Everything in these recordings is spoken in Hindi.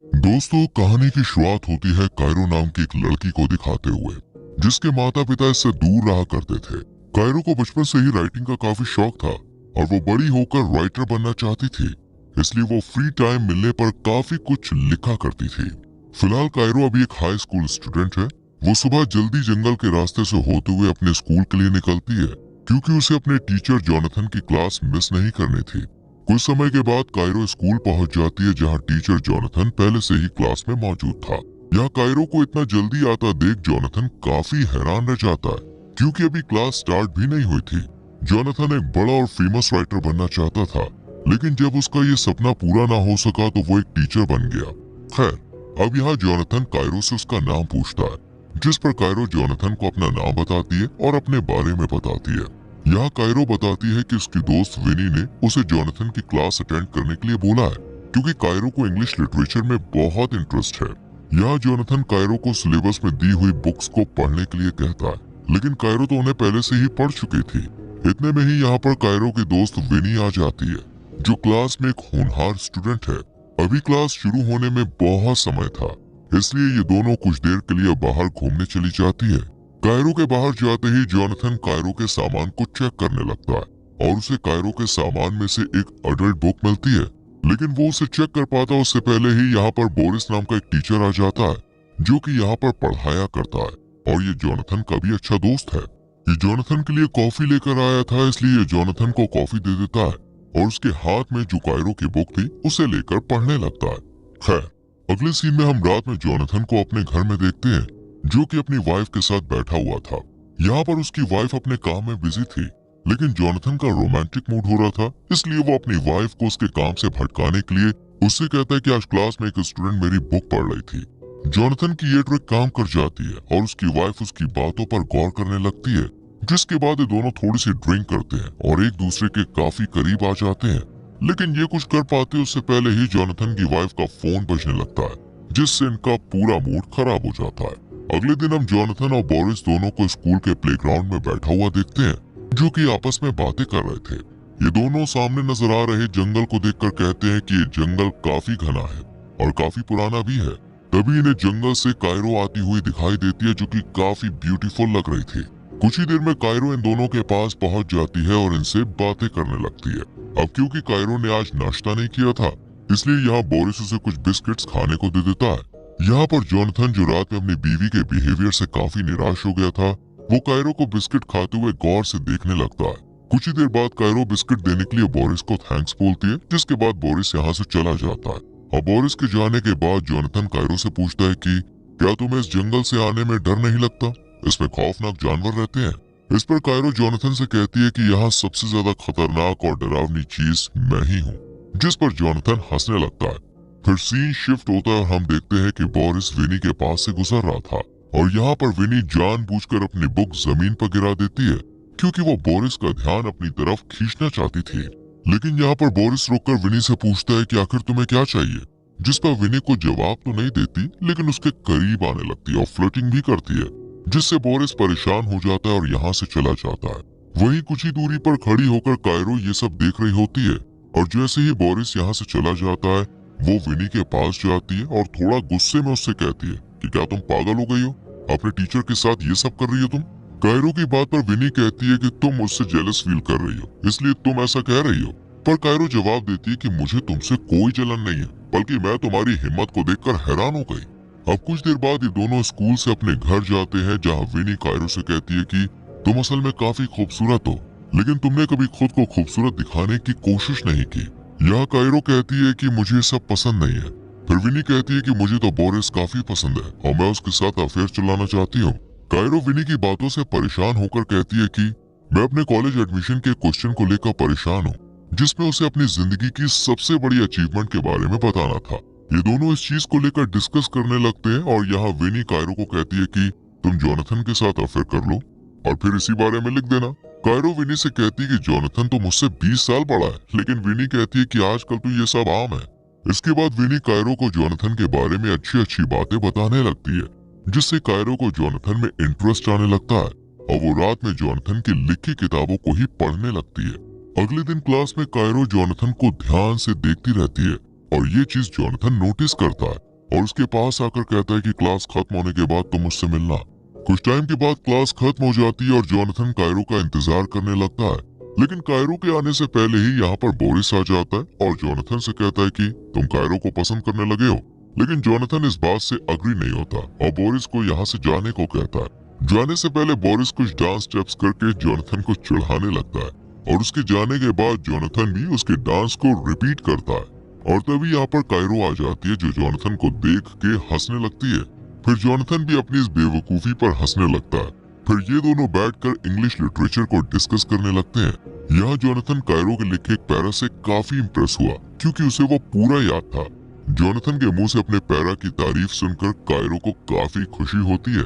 दोस्तों, कहानी की शुरुआत होती है कायरो नाम की एक लड़की को दिखाते हुए, जिसके माता पिता इससे दूर रहा करते थे। कायरो को बचपन से ही राइटिंग का काफी शौक था और वो बड़ी होकर राइटर बनना चाहती थी। इसलिए वो फ्री टाइम मिलने पर काफी कुछ लिखा करती थी। फिलहाल कायरो अभी एक हाई स्कूल स्टूडेंट है। वो सुबह जल्दी जंगल के रास्ते से होते हुए अपने स्कूल के लिए निकलती है, क्योंकि उसे अपने टीचर जोनाथन की क्लास मिस नहीं करनी थी। कुछ समय के बाद कायरो स्कूल पहुंच जाती है, जहां टीचर जोनाथन पहले से ही क्लास में मौजूद था। यहाँ कायरो को इतना जल्दी आता देख जोनाथन काफी हैरान रह जाता है, क्योंकि अभी क्लास स्टार्ट भी नहीं हुई थी। जोनाथन एक बड़ा और फेमस राइटर बनना चाहता था, लेकिन जब उसका ये सपना पूरा ना हो सका तो वो एक टीचर बन गया। खैर, अब यहाँ जोनाथन कायरो से उसका नाम पूछता है, जिस पर कायरो जोनाथन को अपना नाम बताती है और अपने बारे में बताती है। यहाँ कायरो बताती है कि उसकी दोस्त विनी ने उसे जोनाथन की क्लास अटेंड करने के लिए बोला है, क्योंकि कायरो को इंग्लिश लिटरेचर में बहुत इंटरेस्ट है। यहाँ जोनाथन कायरो को सिलेबस में दी हुई बुक्स को पढ़ने के लिए कहता है, लेकिन कायरो तो उन्हें पहले से ही पढ़ चुकी थी। इतने में ही यहाँ पर कायरो की दोस्त विनी आ जाती है, जो क्लास में एक होनहार स्टूडेंट है। अभी क्लास शुरू होने में बहुत समय था, इसलिए ये दोनों कुछ देर के लिए बाहर घूमने चली जाती है। कायरो के बाहर जाते ही जोनाथन कायरो के सामान को चेक करने लगता है और उसे कायरो के सामान में से एक अडल्ट बुक मिलती है, लेकिन वो उसे चेक कर पाता उससे पहले ही यहाँ पर बोरिस नाम का एक टीचर आ जाता है, जो कि यहाँ पर पढ़ाया करता है और ये जोनाथन का भी अच्छा दोस्त है। ये जोनाथन के लिए कॉफी लेकर आया था, इसलिए ये जोनाथन को कॉफी दे देता है और उसके हाथ में जो कायरो की बुक थी उसे लेकर पढ़ने लगता है। खैर, अगले सीन में हम रात में जोनाथन को अपने घर में देखते हैं, जो कि अपनी वाइफ के साथ बैठा हुआ था। यहाँ पर उसकी वाइफ अपने काम में बिजी थी, लेकिन जोनाथन का रोमांटिक मूड हो रहा था, इसलिए वो अपनी वाइफ को उसके काम से भटकाने के लिए उससे कहता है कि आज क्लास में एक स्टूडेंट मेरी बुक पढ़ रही थी। जोनाथन की ये ट्रिक काम कर जाती है और उसकी वाइफ उसकी बातों पर गौर करने लगती है, जिसके बाद ये दोनों थोड़ी सी ड्रिंक करते हैं और एक दूसरे के काफी करीब आ जाते हैं। लेकिन ये कुछ कर पाते उससे पहले ही जोनाथन की वाइफ का फोन बजने लगता है, जिससे इनका पूरा मूड खराब हो जाता है। अगले दिन हम जोनाथन और बोरिस दोनों को स्कूल के प्लेग्राउंड में बैठा हुआ देखते हैं, जो कि आपस में बातें कर रहे थे। ये दोनों सामने नजर आ रहे जंगल को देखकर कहते हैं कि ये जंगल काफी घना है और काफी पुराना भी है। तभी इन्हें जंगल से कायरो आती हुई दिखाई देती है, जो कि काफी ब्यूटीफुल लग रही थी। कुछ ही देर में कायरो इन दोनों के पास पहुंच जाती है और इनसे बातें करने लगती है। अब क्योंकि कायरो ने आज नाश्ता नहीं किया था, इसलिए यहाँ बोरिस उसे कुछ बिस्किट्स खाने को दे देता है। यहाँ पर जोनाथन, जो रात में अपनी बीवी के बिहेवियर से काफी निराश हो गया था, वो कायरो को बिस्किट खाते हुए गौर से देखने लगता है। कुछ ही देर बाद कायरो बिस्किट देने के लिए बोरिस को थैंक्स बोलती है, जिसके बाद बोरिस यहाँ से चला जाता है। और बोरिस के जाने के बाद जोनाथन कायरो से पूछता है कि क्या तुम्हें इस जंगल से आने में डर नहीं लगता? इसमें खौफनाक जानवर रहते हैं। इस पर कायरो जोनाथन से कहती है कि यहाँ सबसे ज्यादा खतरनाक और डरावनी चीज मैं ही हूँ, जिस पर जोनाथन हंसने लगता है। फिर सीन शिफ्ट होता है और हम देखते हैं कि बोरिस विनी के पास से गुजर रहा था और यहाँ पर विनी जानबूझकर अपनी बुक जमीन पर गिरा देती है, क्योंकि वो बोरिस का ध्यान अपनी तरफ खींचना चाहती थी। लेकिन यहाँ पर बोरिस रुककर विनी से पूछता है कि आखिर तुम्हें क्या चाहिए, जिस पर विनी को जवाब तो नहीं देती, लेकिन उसके करीब आने लगती है और फ्लर्टिंग भी करती है, जिससे बोरिस परेशान हो जाता है और यहाँ से चला जाता है। वहीं कुछ ही दूरी पर खड़ी होकर कायरो ये सब देख रही होती है और जैसे ही बोरिस यहाँ से चला जाता है, वो विनी के पास जाती है और थोड़ा गुस्से में उससे कहती है कि क्या तुम पागल हो गई हो? अपने टीचर के साथ ये सब कर रही हो तुम? कायरो की बात पर विनी कहती है कि तुम मुझसे जेलस फील कर रही हो, इसलिए तुम ऐसा कह रही हो। पर कायरो जवाब देती है कि मुझे तुमसे कोई जलन नहीं है, बल्कि मैं तुम्हारी हिम्मत को देखकर हैरान हो गई। अब कुछ देर बाद ये दोनों स्कूल से अपने घर जाते हैं, जहाँ विनी कायरो से कहती है कि तुम असल में काफी खूबसूरत हो, लेकिन तुमने कभी खुद को खूबसूरत दिखाने की कोशिश नहीं की। यहाँ कायरो कहती है कि मुझे सब पसंद नहीं है। फिर विनी कहती है कि मुझे तो बोरिस काफी पसंद है और मैं उसके साथ अफेयर चलाना चाहती हूँ। कायरो विनी की बातों से परेशान होकर कहती है कि मैं अपने कॉलेज एडमिशन के क्वेश्चन को लेकर परेशान हूँ, जिसमें उसे अपनी जिंदगी की सबसे बड़ी अचीवमेंट के बारे में बताना था। ये दोनों इस चीज को लेकर डिस्कस करने लगते हैं और यहाँ विनी कायरो को कहती है कि तुम जोनाथन के साथ अफेयर कर लो और फिर इसी बारे में लिख देना। कायरो विनी से कहती है कि जोनाथन तो मुझसे 20 साल बड़ा है, लेकिन विनी कहती है कि आजकल तो ये सब आम है। इसके बाद विनी कायरो को जोनाथन के बारे में अच्छी अच्छी बातें बताने लगती है, जिससे कायरो को जोनाथन में इंटरेस्ट आने लगता है और वो रात में जोनाथन की लिखी किताबों को ही पढ़ने लगती है। अगले दिन क्लास में कायरो जोनाथन को ध्यान से देखती रहती है और ये चीज जोनाथन नोटिस करता है और उसके पास आकर कहता है कि क्लास खत्म होने के बाद तुम मुझसे मिलना। कुछ टाइम के बाद क्लास खत्म हो जाती है और जोनाथन कायरो का इंतजार करने लगता है, लेकिन कायरो के आने से पहले ही यहाँ पर बोरिस आ जाता है और जोनाथन से कहता है कि तुम कायरो को पसंद करने लगे हो। लेकिन जोनाथन इस बात से अग्री नहीं होता और बोरिस को यहाँ से जाने को कहता है। जाने से पहले बोरिस कुछ डांस स्टेप्स करके जोनाथन को चिढ़ाने लगता है और उसके जाने के बाद जोनाथन भी उसके डांस को रिपीट करता है। और तभी यहाँ पर कायरो आ जाती है जो जोनाथन को देख के हंसने लगती है। फिर जोनाथन भी अपनी इस बेवकूफी पर हंसने लगता है। फिर ये दोनों बैठकर इंग्लिश लिटरेचर को डिस्कस करने लगते हैं। यहाँ जोनाथन कायरो के लिखे एक पैरा से काफी इम्प्रेस हुआ क्योंकि उसे वो पूरा याद था। जोनाथन के मुंह से अपने पैरा की तारीफ सुनकर कायरो को काफी खुशी होती है।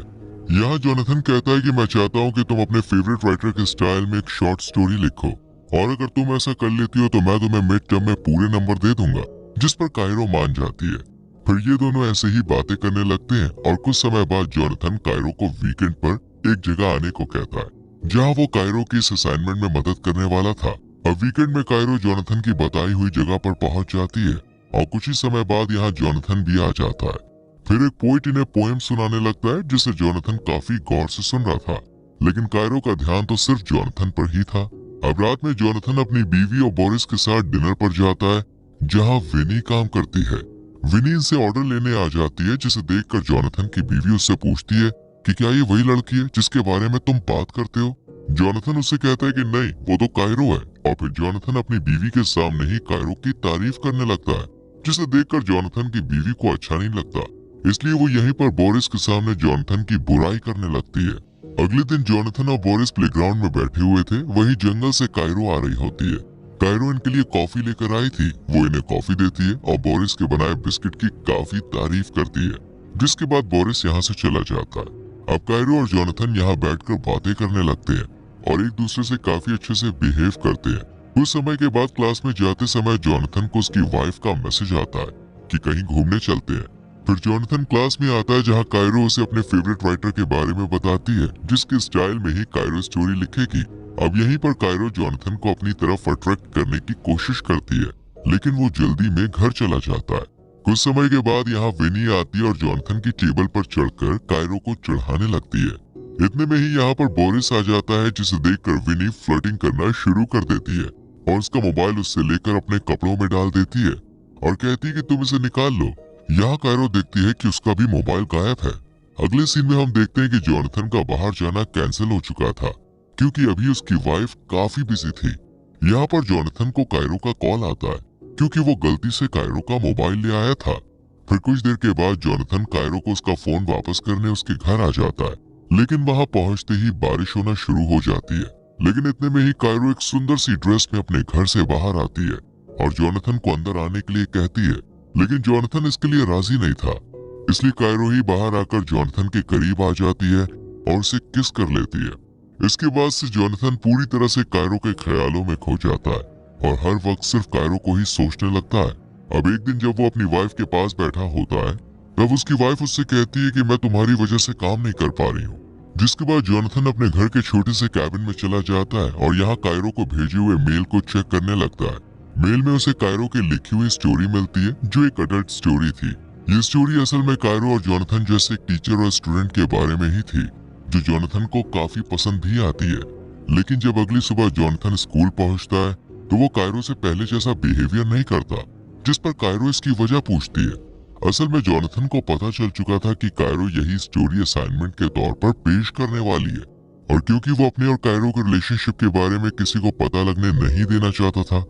यहाँ जोनाथन कहता है कि मैं चाहता हूँ कि तुम अपने फेवरेट राइटर के स्टाइल में एक शॉर्ट स्टोरी लिखो और अगर तुम ऐसा कर लेती हो तो मैं तुम्हें मिड टर्म में पूरे नंबर दे दूंगा, जिस पर कायरो मान जाती है। फिर ये दोनों ऐसे ही बातें करने लगते हैं और कुछ समय बाद जोनाथन कायरो को वीकेंड पर एक जगह आने को कहता है जहाँ वो कायरो की इस असाइनमेंट में मदद करने वाला था। अब वीकेंड में कायरो जोनाथन की बताई हुई जगह पर पहुंच जाती है और कुछ ही समय बाद यहाँ जोनाथन भी आ जाता है। फिर एक पोइट इन्हें पोएम सुनाने लगता है जिसे जोनाथन काफी गौर से सुन रहा था, लेकिन कायरो का ध्यान तो सिर्फ जोनाथन पर ही था। अब रात में जोनाथन अपनी बीवी और बोरिस के साथ डिनर पर जाता है जहाँ विनी काम करती है। विनी इनसे ऑर्डर लेने आ जाती है जिसे देखकर जोनाथन की बीवी उससे पूछती है कि क्या ये वही लड़की है जिसके बारे में तुम बात करते हो। जोनाथन उससे कहता है कि नहीं, वो तो कायरो है। और फिर जोनाथन अपनी बीवी के सामने ही कायरो की तारीफ करने लगता है, जिसे देखकर जोनाथन की बीवी को अच्छा नहीं लगता, इसलिए वो यहीं पर बोरिस के सामने जोनाथन की बुराई करने लगती है। अगले दिन जोनाथन और बोरिस प्लेग्राउंड में बैठे हुए थे, वहीं जंगल से कायरो आ रही होती है। कायरो इनके लिए कॉफी लेकर आई थी, वो इन्हें कॉफी देती है और बोरिस के बनाए बिस्किट की काफी तारीफ करती है, जिसके बाद बोरिस यहाँ से चला जाता है। अब कायरो और जोनाथन यहाँ बैठकर बातें करने लगते हैं और एक दूसरे से काफी अच्छे से बिहेव करते हैं। कुछ समय के बाद क्लास में जाते समय जोनाथन को उसकी वाइफ का मैसेज आता है कि कहीं घूमने चलते हैं। फिर जोनाथन क्लास में आता है जहाँ कायरो उसे अपने फेवरेट राइटर के बारे में बताती है, जिसके स्टाइल में ही कायरो स्टोरी लिखेगी। अब यहीं पर कायरो जोनाथन को अपनी तरफ अट्रैक्ट करने की कोशिश करती है, लेकिन वो जल्दी में घर चला जाता है। कुछ समय के बाद यहाँ विनी आती है और जोनाथन की टेबल पर चढ़कर कायरो को चढ़ाने लगती है। इतने में ही यहाँ पर बोरिस आ जाता है, जिसे देखकर विनी फ्लर्टिंग करना शुरू कर देती है और उसका मोबाइल उससे लेकर अपने कपड़ों में डाल देती है और कहती है कि तुम इसे निकाल लो। यहाँ कायरो देखती है कि उसका भी मोबाइल गायब है। अगले सीन में हम देखते हैं कि जोनाथन का बाहर जाना कैंसिल हो चुका था क्योंकि अभी उसकी वाइफ काफी बिजी थी। यहाँ पर जोनाथन को कायरो का कॉल आता है क्योंकि वो गलती से कायरो का मोबाइल ले आया था। फिर कुछ देर के बाद जोनाथन कायरो को उसका फोन वापस करने उसके घर आ जाता है, लेकिन वहां पहुंचते ही बारिश होना शुरू हो जाती है। लेकिन इतने में ही कायरो एक सुंदर सी ड्रेस में अपने घर से बाहर आती है और जोनाथन को अंदर आने के लिए कहती है, लेकिन जोनाथन इसके लिए राजी नहीं था, इसलिए कायरो ही बाहर आकर जोनाथन के करीब आ जाती है और उसे किस कर लेती है। इसके बाद से जोनाथन पूरी तरह से कायरो के ख्यालों में खो जाता है और हर वक्त सिर्फ कायरो को ही सोचने लगता है। अब एक दिन जब वो अपनी वाइफ के पास बैठा होता है, तब उसकी वाइफ उससे कहती है कि मैं तुम्हारी वजह से काम नहीं कर पा रही हूँ। जिसके बाद जोनाथन अपने घर के छोटे से कैबिन में चला जाता है और यहाँ कायरो को भेजे हुए मेल को चेक करने लगता है। मेल में उसे कायरो की लिखी हुई स्टोरी मिलती है जो एक अडल्ट स्टोरी थी। ये स्टोरी असल में कायरो और जोनाथन जैसे एक टीचर और स्टूडेंट के बारे में ही थी, जो जोनाथन को काफी पसंद भी आती है। लेकिन जब अगली सुबह जोनाथन स्कूल पहुंचता है तो वो कायरो से पहले जैसा बिहेवियर नहीं करता, जिस पर कायरो इसकी वजह पूछती है। असल में जोनाथन को पता चल चुका था कि कायरो यही स्टोरी असाइनमेंट के तौर पर पेश करने वाली है और क्योंकि वो अपने और कायरो के रिलेशनशिप के बारे में किसी को पता लगने नहीं देना चाहता था,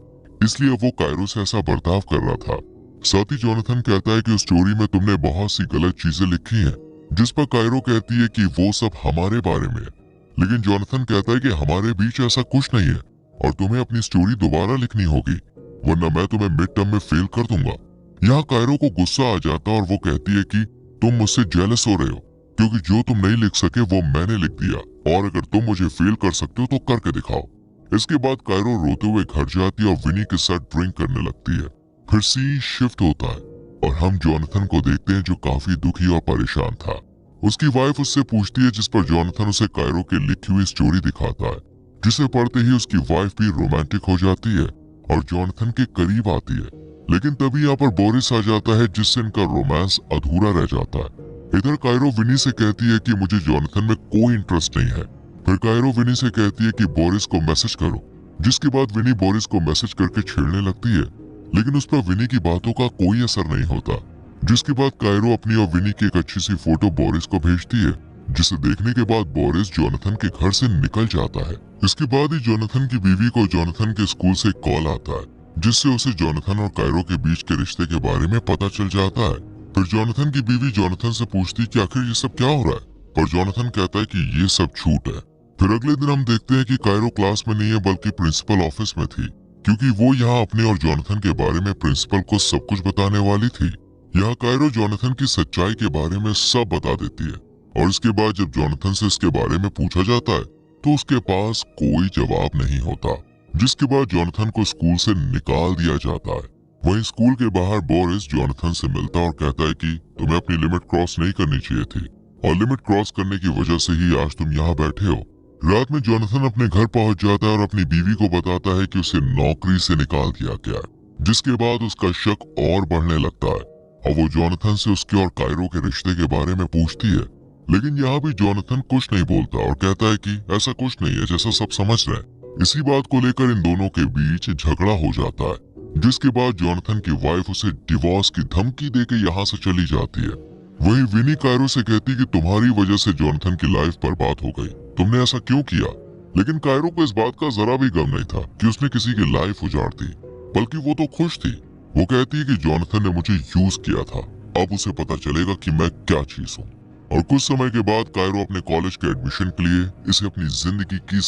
इसलिए वो कायरो से ऐसा बर्ताव कर रहा था। साथ ही जोनाथन कहता है कि उस स्टोरी में तुमने बहुत सी गलत चीजें लिखी हैं, जिस पर कायरो कहती है कि वो सब हमारे बारे में है। लेकिन जोनाथन कहता है कि हमारे बीच ऐसा कुछ नहीं है और तुम्हें अपनी स्टोरी दोबारा लिखनी होगी, वरना मैं तुम्हें मिड टर्म में फेल कर दूंगा। यहाँ कायरो को गुस्सा आ जाता और वो कहती है कि तुम मुझसे जेलस हो रहे हो क्योंकि जो तुम नहीं लिख सके वो मैंने लिख दिया और अगर तुम मुझे फेल कर सकते हो तो करके दिखाओ। इसके बाद कायरो रोते हुए घर जाती है और विनी के साथ ड्रिंक करने लगती है। फिर सीन शिफ्ट होता है और हम जोनाथन को देखते हैं जो काफी दुखी और परेशान था। उसकी वाइफ उससे पूछती है, जिस पर जोनाथन उसे कायरो की लिखी हुई स्टोरी दिखाता है, जिसे पढ़ते ही उसकी वाइफ भी रोमांटिक हो जाती है और जोनाथन के करीब आती है। लेकिन तभी यहाँ पर बोरिस आ जाता है जिससे इनका रोमांस अधूरा रह जाता है। इधर कायरो विनी से कहती है कि मुझे जोनाथन में कोई इंटरेस्ट नहीं है। फिर कायरो विनी से कहती है कि बोरिस को मैसेज करो, जिसके बाद विनी बोरिस को मैसेज करके छेड़ने लगती है, लेकिन उस पर विनी की बातों का कोई असर नहीं होता। जिसके बाद कायरो अपनी और विनी की एक अच्छी सी फोटो बोरिस को भेजती है, जिसे देखने के बाद बोरिस जोनाथन के घर से निकल जाता है। इसके बाद ही जोनाथन की बीवी को जोनाथन के स्कूल से एक कॉल आता है, जिससे उसे जोनाथन और कायरो के बीच के रिश्ते के बारे में पता चल जाता है। फिर जोनाथन की बीवी जोनाथन से पूछती कि आखिर ये सब क्या हो रहा है, पर जोनाथन कहता है कि ये सब झूठ है। फिर अगले दिन हम देखते हैं कि कायरो क्लास में नहीं है बल्कि प्रिंसिपल ऑफिस में थी, क्योंकि वो यहाँ अपने और जोनाथन के बारे में प्रिंसिपल को सब कुछ बताने वाली थी। यहाँ कायरो जोनाथन की सच्चाई के बारे में सब बता देती है, और इसके बाद जब जोनाथन से इसके बारे में पूछा जाता है तो उसके पास कोई जवाब नहीं होता। जिसके बाद जोनाथन को स्कूल से निकाल दिया जाता है। वहीं स्कूल के बाहर बोरिस जोनाथन से मिलता और कहता है कि तुम्हें अपनी लिमिट क्रॉस नहीं करनी चाहिए थी, और लिमिट क्रॉस करने की वजह से ही आज तुम यहाँ बैठे हो। रात में जोनाथन अपने घर पहुंच जाता है और अपनी बीवी को बताता है कि उसे नौकरी से निकाल दिया गया है, जिसके बाद उसका शक और बढ़ने लगता है और वो जोनाथन से उसके और कायरो के रिश्ते के बारे में पूछती है। लेकिन यहाँ भी जोनाथन कुछ नहीं बोलता और कहता है कि ऐसा कुछ नहीं है जैसा सब समझ रहे हैं। इसी बात को लेकर इन दोनों के बीच झगड़ा हो जाता है, जिसके बाद जोनाथन की वाइफ उसे डिवोर्स की धमकी देके यहाँ से चली जाती है। वहीं विनी कायरो से कहती कि तुम्हारी वजह से जोनाथन की लाइफ बर्बाद हो गई, तुमने ऐसा क्यों किया। लेकिन कायरो को इस बात का जरा भी गम नहीं था कि उसने किसी की लाइफ उजाड़ दी, बल्कि वो तो खुश थी। वो कहती है कि जोनाथन ने मुझे यूज किया था, अब उसे पता चलेगा कि मैं क्या चीज हूँ। और कुछ समय के बाद कायरो अपने कॉलेज के एडमिशन के लिए इसे अपनी जिंदगी की